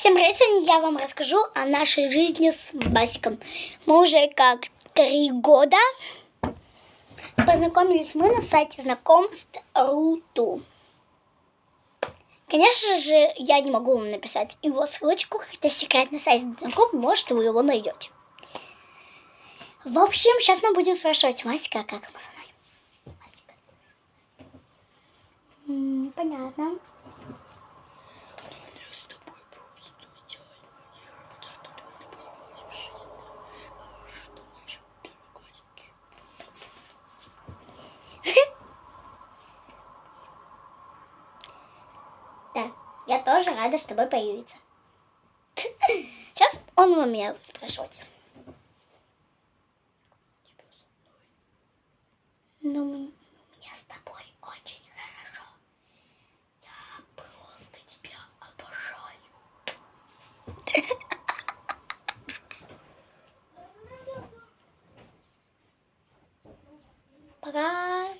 Всем привет, сегодня я вам расскажу о нашей жизни с Басиком. Мы уже как 3 года познакомились мы на сайте знакомств Руту. Конечно же, я не могу вам написать его ссылочку, это секретный сайт знакомств, может вы его найдете. В общем, сейчас мы будем спрашивать Васика, как мы со мной. Понятно. Да, я тоже рада с тобой появиться. Сейчас он у меня будет спрашивать. Ну, мне с тобой очень хорошо. Я просто тебя обожаю. Пока.